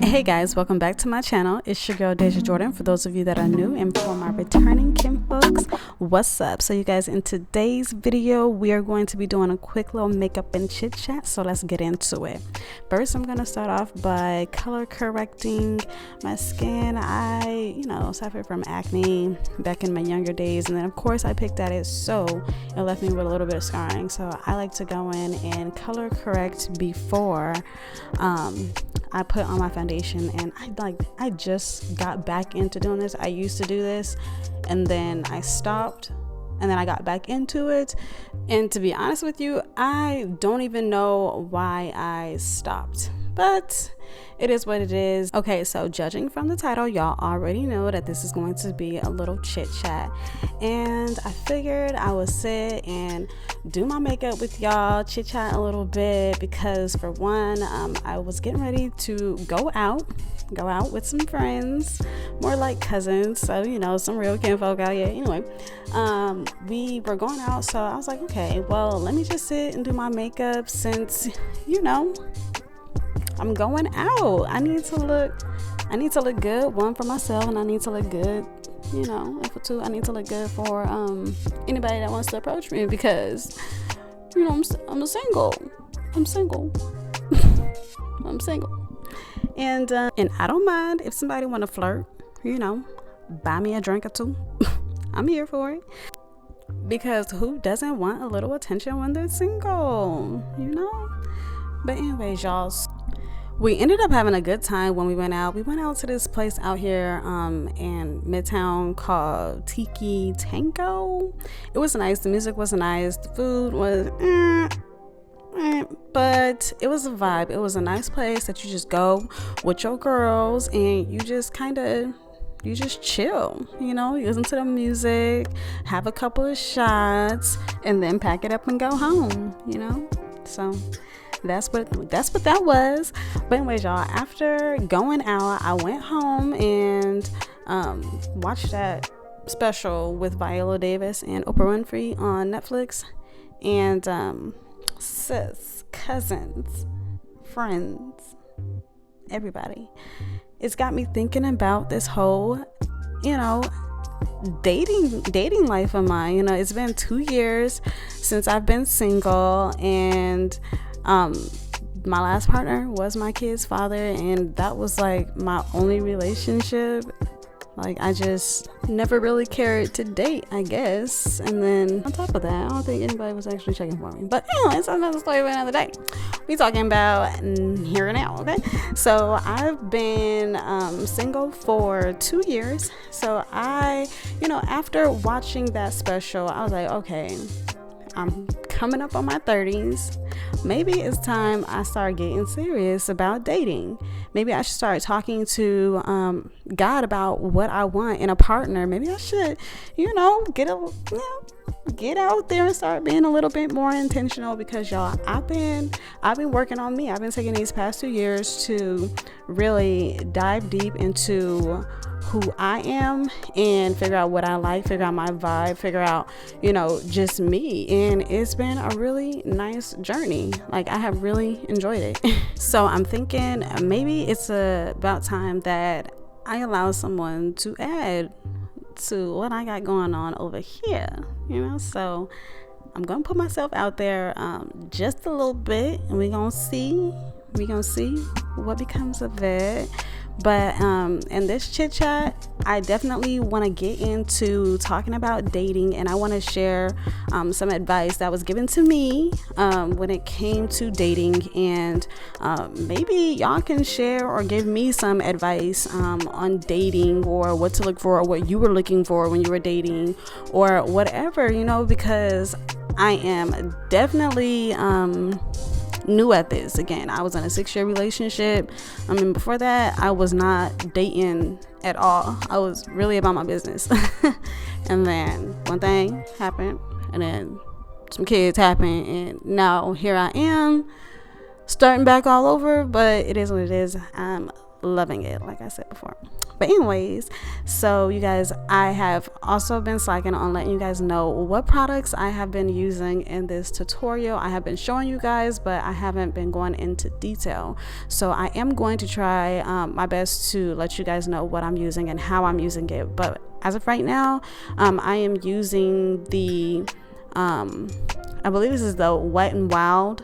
Hey guys, welcome back to my channel. It's your girl Dazja Jordan for those of you that are new, and for my returning kinfolks, what's up? So you guys, in today's video we are going to be doing a quick little makeup and chit chat, so let's get into it. First, I'm going to start off by color correcting my skin. I suffered from acne back in my younger days, and then of course I picked at it, so it left me with a little bit of scarring. So I like to go in and color correct before I put on my foundation, and I just got back into doing this. I used to do this and then I stopped and then I got back into it, and to be honest with you, I don't even know why I stopped, but it is what it is. Okay, so judging from the title, y'all already know that this is going to be a little chit chat, and I figured I would sit and do my makeup with y'all, chit chat a little bit, because for one, I was getting ready to go out with some friends, more like cousins, so some real kinfolk out here. Anyway, we were going out, so I was like, okay, well, let me just sit and do my makeup since I'm going out. I need to look good, one, for myself, and I need to look good, and for two, I need to look good for anybody that wants to approach me, because I'm single. I'm single. And I don't mind if somebody want to flirt, buy me a drink or two. I'm here for it, because who doesn't want a little attention when they're single, But anyways, y'all, we ended up having a good time when we went out. We went out to this place out here in Midtown called Tiki Tango. It was nice. The music was nice. The food was but it was a vibe. It was a nice place that you just go with your girls and you just chill, you listen to the music, have a couple of shots, and then pack it up and go home, so that's what that was. But anyways, y'all, after going out, I went home and watched that special with Viola Davis and Oprah Winfrey on Netflix, and sis, cousins, friends, everybody, it's got me thinking about this whole dating life of mine. It's been 2 years since I've been single, and my last partner was my kid's father, and that was like my only relationship. Like, I just never really cared to date, I guess. And then on top of that, I don't think anybody was actually checking for me. But anyways, another story for another day. We talking about here and now, okay? So I've been single for 2 years. So I, after watching that special, I was like, okay, I'm coming up on my 30s. Maybe it's time I start getting serious about dating. Maybe I should start talking to God about what I want in a partner. Maybe I should, get out there and start being a little bit more intentional, because y'all, I've been working on me. I've been taking these past 2 years to really dive deep into who I am and figure out what I like, figure out my vibe, figure out, just me. And it's been a really nice journey. Like, I have really enjoyed it. So I'm thinking maybe it's about time that I allow someone to add to what I got going on over here, so I'm gonna put myself out there just a little bit, and we're gonna see what becomes of it. But in this chit chat, I definitely want to get into talking about dating, and I want to share some advice that was given to me when it came to dating, and maybe y'all can share or give me some advice on dating, or what to look for, or what you were looking for when you were dating, or whatever, because I am definitely new at this. Again, I was in a 6-year relationship. Before that, I was not dating at all. I was really about my business. And then one thing happened, and then some kids happened, and now here I am starting back all over. But it is what it is. I'm loving it, like I said before. But anyways, so you guys, I have also been slacking on letting you guys know what products I have been using in this tutorial. I have been showing you guys, but I haven't been going into detail. So I am going to try my best to let you guys know what I'm using and how I'm using it. But as of right now, I am using the I believe this is the Wet n Wild,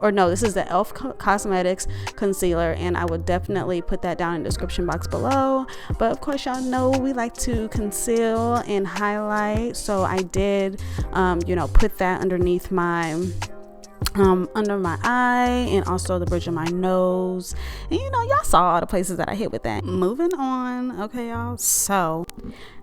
or no, this is the e.l.f. Cosmetics concealer, and I would definitely put that down in the description box below. But of course, y'all know we like to conceal and highlight, so I did put that underneath my under my eye and also the bridge of my nose, and y'all saw all the places that I hit with that. Moving on, okay y'all, so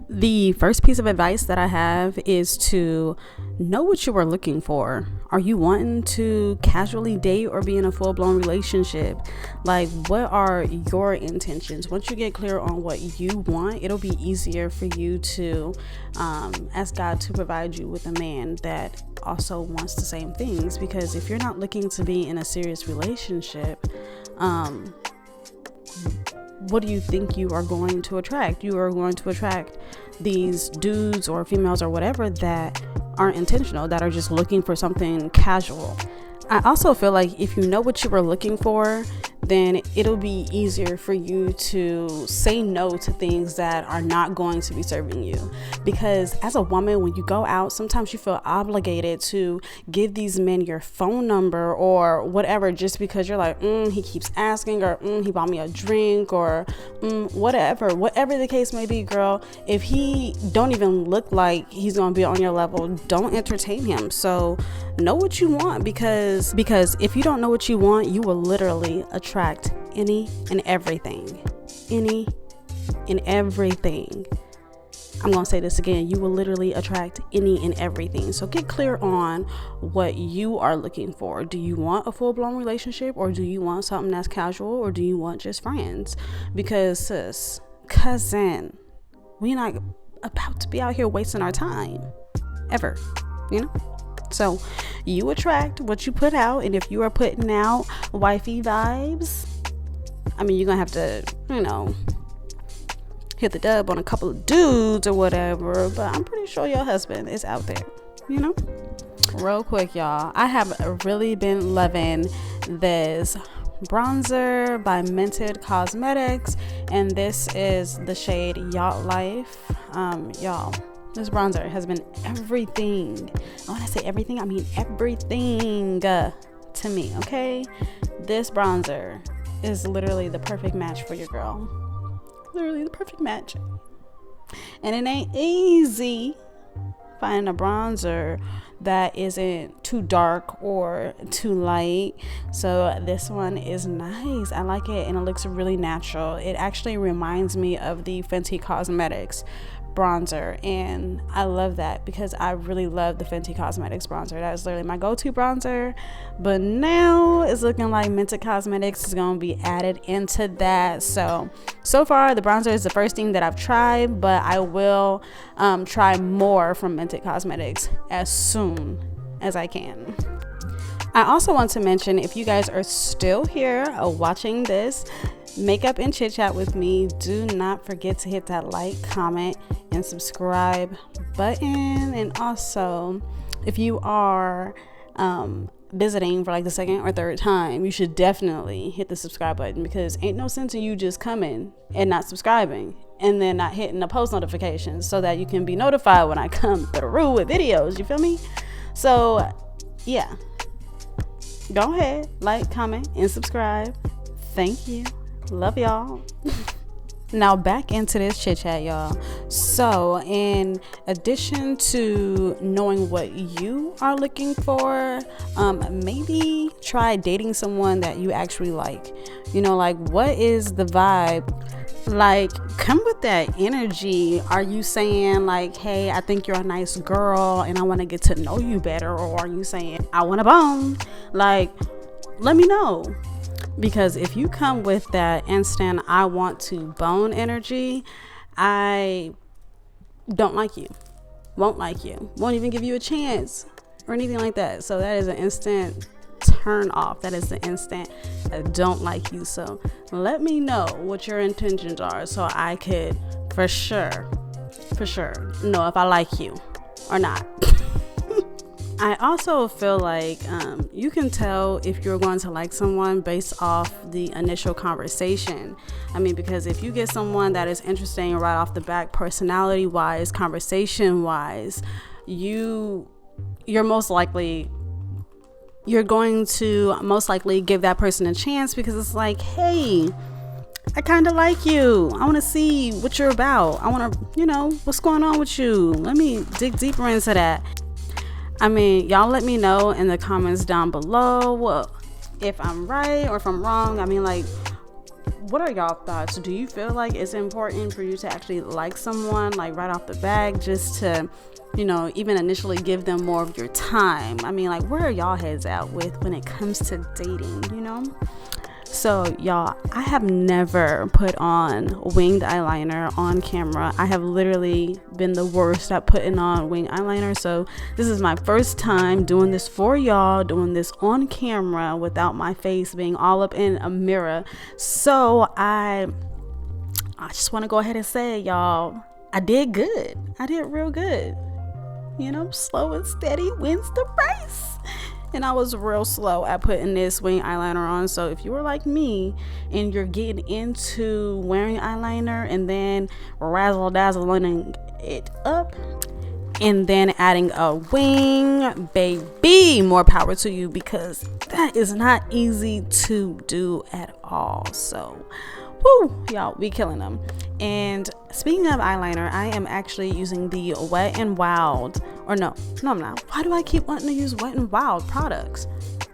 the first piece of advice that I have is to know what you are looking for. Are you wanting to casually date or be in a full-blown relationship? Like, what are your intentions? Once you get clear on what you want, it'll be easier for you to ask God to provide you with a man that also wants the same things. Because if you're not looking to be in a serious relationship, what do you think you are going to attract? You are going to attract these dudes or females or whatever that aren't intentional, that are just looking for something casual. I also feel like if you know what you were looking for, then it'll be easier for you to say no to things that are not going to be serving you. Because as a woman, when you go out, sometimes you feel obligated to give these men your phone number or whatever, just because you're like, he keeps asking, or he bought me a drink, or whatever the case may be, girl. If he don't even look like he's gonna be on your level, don't entertain him. So know what you want, because if you don't know what you want, you will literally attract any and everything. I'm gonna say this again, you will literally attract any and everything. So get clear on what you are looking for. Do you want a full-blown relationship, or do you want something that's casual, or do you want just friends? Because cousin, we're not about to be out here wasting our time ever, So you attract what you put out, and if you are putting out wifey vibes, you're gonna have to, hit the dub on a couple of dudes or whatever, but I'm pretty sure your husband is out there, Real quick, y'all, I have really been loving this bronzer by Mented Cosmetics, and this is the shade Yacht Life. Y'all, this bronzer has been everything. And when I say everything, I mean everything to me, okay? This bronzer is literally the perfect match for your girl. Literally the perfect match. And it ain't easy finding a bronzer that isn't too dark or too light. So this one is nice. I like it, and it looks really natural. It actually reminds me of the Fenty Cosmetics bronzer, and I love that because I really love the Fenty Cosmetics bronzer. That is literally my go-to bronzer, but now it's looking like Mented Cosmetics is going to be added into that. So far the bronzer is the first thing that I've tried, but I will try more from Mented Cosmetics as soon as I can. I also want to mention, if you guys are still here watching this makeup and chit chat with me, do not forget to hit that like, comment, and subscribe button. And also, if you are visiting for like the second or third time, you should definitely hit the subscribe button, because ain't no sense in you just coming and not subscribing and then not hitting the post notifications so that you can be notified when I come through with videos. You feel me? So yeah, go ahead, like, comment, and subscribe. Thank you. Love y'all. Now back into this chit chat, y'all. So in addition to knowing what you are looking for, maybe try dating someone that you actually like. Like, what is the vibe? Like, come with that energy. Are you saying like, hey, I think you're a nice girl and I want to get to know you better? Or are you saying, I want a bone? Like, let me know. Because if you come with that instant I want to bone energy, I don't like you, won't like you, won't even give you a chance or anything like that. So that is an instant turn off. That is the instant I don't like you. So let me know what your intentions are so I could for sure know if I like you or not. I also feel like you can tell if you're going to like someone based off the initial conversation. I mean, because if you get someone that is interesting right off the back, personality wise, conversation wise, you're going to most likely give that person a chance, because it's like, hey, I kind of like you. I want to see what you're about. I want to, what's going on with you? Let me dig deeper into that. I mean, y'all let me know in the comments down below if I'm right or if I'm wrong. I mean, like, what are y'all thoughts? Do you feel like it's important for you to actually like someone, like right off the bat, just to, even initially give them more of your time? I mean, like, where are y'all heads at with when it comes to dating, So y'all, I have never put on winged eyeliner on camera. I have literally been the worst at putting on winged eyeliner. So this is my first time doing this for y'all, doing this on camera without my face being all up in a mirror. So I just want to go ahead and say, y'all, I did good. I did real good. Slow and steady wins the race. And I was real slow at putting this wing eyeliner on. So if you were like me and you're getting into wearing eyeliner and then razzle dazzling it up and then adding a wing, baby, more power to you, because that is not easy to do at all. So woo, y'all, we killing them. And speaking of eyeliner, I am actually using the Wet n Wild, or no, I'm not. Why do I keep wanting to use Wet n Wild products?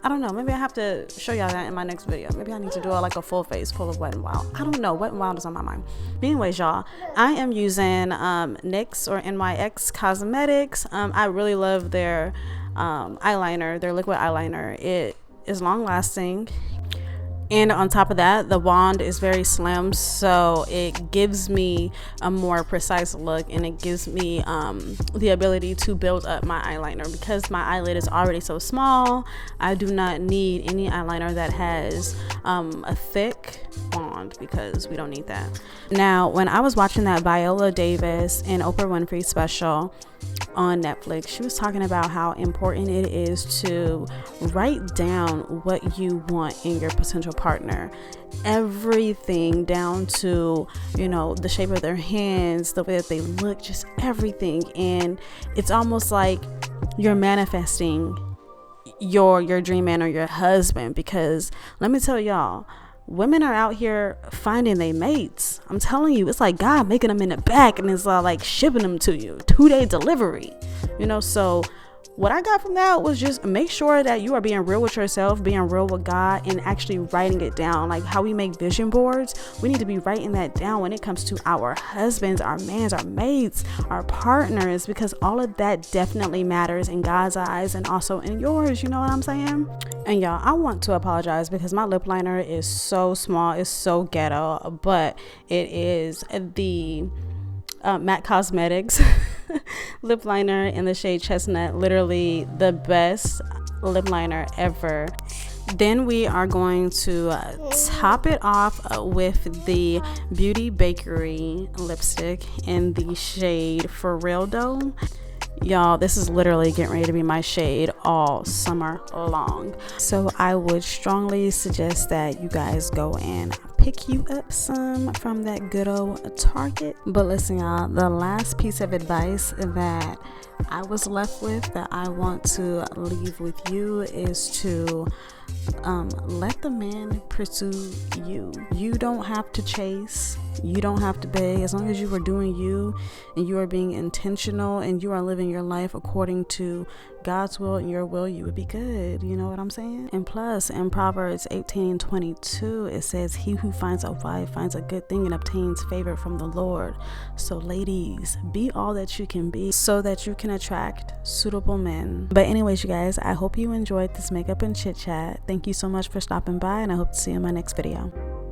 I don't know. Maybe I have to show y'all that in my next video. Maybe I need to do like a full face full of Wet n Wild. I don't know. Wet n Wild is on my mind. But anyways, y'all, I am using NYX or NYX Cosmetics. I really love their eyeliner, their liquid eyeliner. It is long lasting. And on top of that, the wand is very slim, so it gives me a more precise look, and it gives me the ability to build up my eyeliner. Because my eyelid is already so small, I do not need any eyeliner that has a thick wand, because we don't need that. Now, when I was watching that Viola Davis and Oprah Winfrey special on Netflix, she was talking about how important it is to write down what you want in your potential partner. Everything down to, the shape of their hands, the way that they look, just everything. And it's almost like you're manifesting your dream man or your husband, because let me tell y'all, women are out here finding their mates. I'm telling you, it's like God making them in the back, and it's like shipping them to you, 2-day delivery. So what I got from that was just make sure that you are being real with yourself, being real with God, and actually writing it down. Like how we make vision boards, we need to be writing that down when it comes to our husbands, our mans, our mates, our partners, because all of that definitely matters in God's eyes and also in yours. You know what I'm saying? And y'all, I want to apologize because my lip liner is so small, it's so ghetto, but it is the MAC Cosmetics lip liner in the shade Chestnut. Literally the best lip liner ever. Then we are going to top it off with the Beauty Bakerie lipstick in the shade For Real Dough. Y'all, this is literally getting ready to be my shade all summer long. So I would strongly suggest that you guys go and pick you up some from that good old Target. But listen, y'all, the last piece of advice that I was left with that I want to leave with you is to let the man pursue you. You don't have to chase, you don't have to beg. As long as you are doing you and you are being intentional and you are living your life according to God's will and your will, you would be good. You know what I'm saying? And plus, in Proverbs 18:22, it says, "He who finds a wife finds a good thing and obtains favor from the Lord." So ladies, be all that you can be so that you can attract suitable men. But anyways, you guys, I hope you enjoyed this makeup and chit chat. Thank you so much for stopping by, and I hope to see you in my next video.